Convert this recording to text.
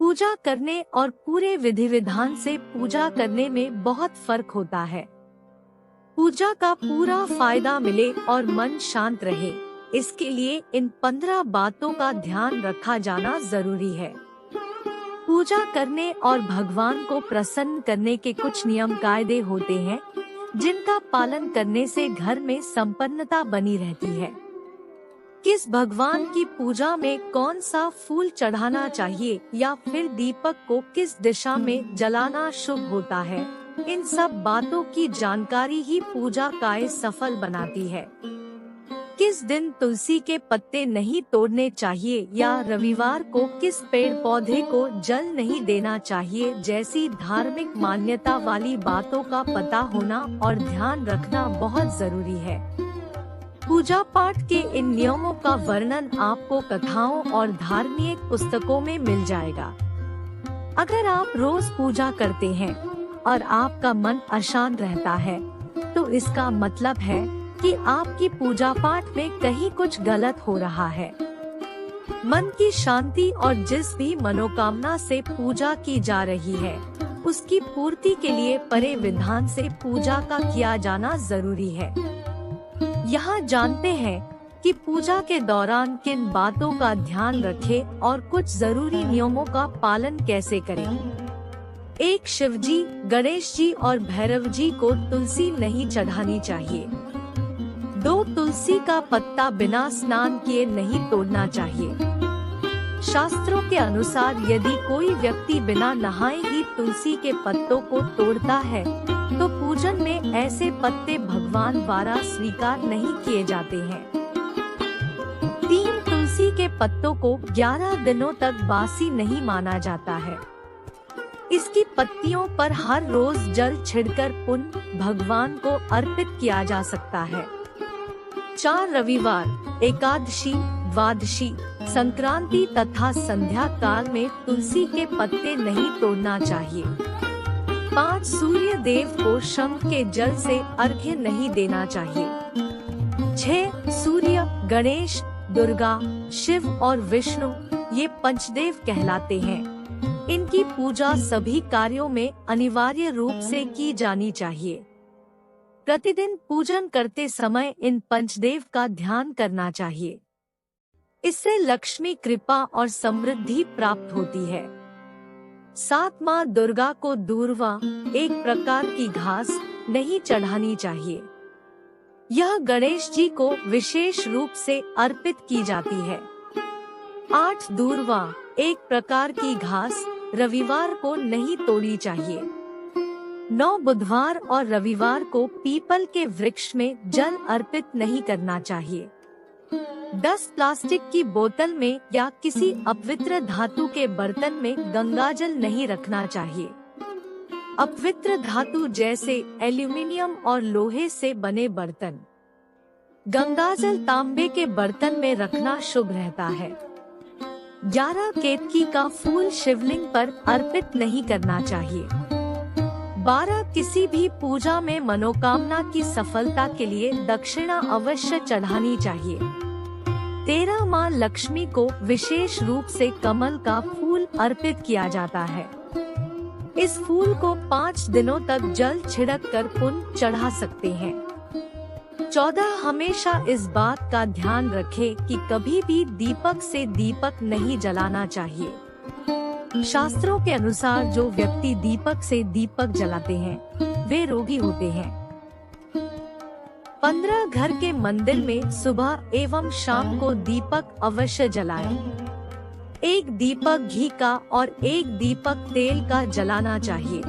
पूजा करने और पूरे विधि विधान से पूजा करने में बहुत फर्क होता है। पूजा का पूरा फायदा मिले और मन शांत रहे, इसके लिए इन 15 बातों का ध्यान रखा जाना जरूरी है। पूजा करने और भगवान को प्रसन्न करने के कुछ नियम कायदे होते हैं, जिनका पालन करने से घर में संपन्नता बनी रहती है। किस भगवान की पूजा में कौन सा फूल चढ़ाना चाहिए या फिर दीपक को किस दिशा में जलाना शुभ होता है, इन सब बातों की जानकारी ही पूजा कार्य सफल बनाती है। किस दिन तुलसी के पत्ते नहीं तोड़ने चाहिए या रविवार को किस पेड़ पौधे को जल नहीं देना चाहिए जैसी धार्मिक मान्यता वाली बातों का पता होना और ध्यान रखना बहुत जरूरी है। पूजा पाठ के इन नियमों का वर्णन आपको कथाओं और धार्मिक पुस्तकों में मिल जाएगा। अगर आप रोज पूजा करते हैं और आपका मन अशांत रहता है, तो इसका मतलब है कि आपकी पूजा पाठ में कहीं कुछ गलत हो रहा है। मन की शांति और जिस भी मनोकामना से पूजा की जा रही है, उसकी पूर्ति के लिए परे विधान से पूजा का किया जाना जरूरी है। यहाँ जानते हैं कि पूजा के दौरान किन बातों का ध्यान रखें और कुछ जरूरी नियमों का पालन कैसे करें। 1. शिवजी, गणेश जी और भैरव जी को तुलसी नहीं चढ़ानी चाहिए। 2. तुलसी का पत्ता बिना स्नान किए नहीं तोड़ना चाहिए। शास्त्रों के अनुसार यदि कोई व्यक्ति बिना नहाए ही तुलसी के पत्तों को तोड़ता है, तो पूजन में ऐसे पत्ते भगवान द्वारा स्वीकार नहीं किए जाते हैं। 3. तुलसी के पत्तों को 11 दिनों तक बासी नहीं माना जाता है। इसकी पत्तियों पर हर रोज जल छिड़कर पुण्य भगवान को अर्पित किया जा सकता है। 4. रविवार, एकादशी, द्वादशी, संक्रांति तथा संध्या काल में तुलसी के पत्ते नहीं तोड़ना चाहिए। 5. सूर्य देव को शंख के जल से अर्घ्य नहीं देना चाहिए। 6. सूर्य, गणेश, दुर्गा, शिव और विष्णु ये पंचदेव कहलाते हैं। इनकी पूजा सभी कार्यों में अनिवार्य रूप से की जानी चाहिए। प्रतिदिन पूजन करते समय इन पंचदेव का ध्यान करना चाहिए। इससे लक्ष्मी कृपा और समृद्धि प्राप्त होती है। 7. माँ दुर्गा को दूर्वा, एक प्रकार की घास, नहीं चढ़ानी चाहिए। यह गणेश जी को विशेष रूप से अर्पित की जाती है। 8. दूर्वा, एक प्रकार की घास, रविवार को नहीं तोड़नी चाहिए। 9. बुधवार और रविवार को पीपल के वृक्ष में जल अर्पित नहीं करना चाहिए। 10. प्लास्टिक की बोतल में या किसी अपवित्र धातु के बर्तन में गंगाजल नहीं रखना चाहिए। अपवित्र धातु जैसे एल्यूमिनियम और लोहे से बने बर्तन, गंगाजल तांबे के बर्तन में रखना शुभ रहता है। 11. केतकी का फूल शिवलिंग पर अर्पित नहीं करना चाहिए। 12. किसी भी पूजा में मनोकामना की सफलता के लिए दक्षिणा अवश्य चढ़ानी चाहिए। 13. माँ लक्ष्मी को विशेष रूप से कमल का फूल अर्पित किया जाता है। इस फूल को 5 दिनों तक जल छिड़क कर पुण्य चढ़ा सकते हैं। 14. हमेशा इस बात का ध्यान रखें कि कभी भी दीपक से दीपक नहीं जलाना चाहिए। शास्त्रों के अनुसार जो व्यक्ति दीपक से दीपक जलाते हैं, वे रोगी होते हैं। 15. घर के मंदिर में सुबह एवं शाम को दीपक अवश्य जलाएं। 1 दीपक घी का और 1 दीपक तेल का जलाना चाहिए।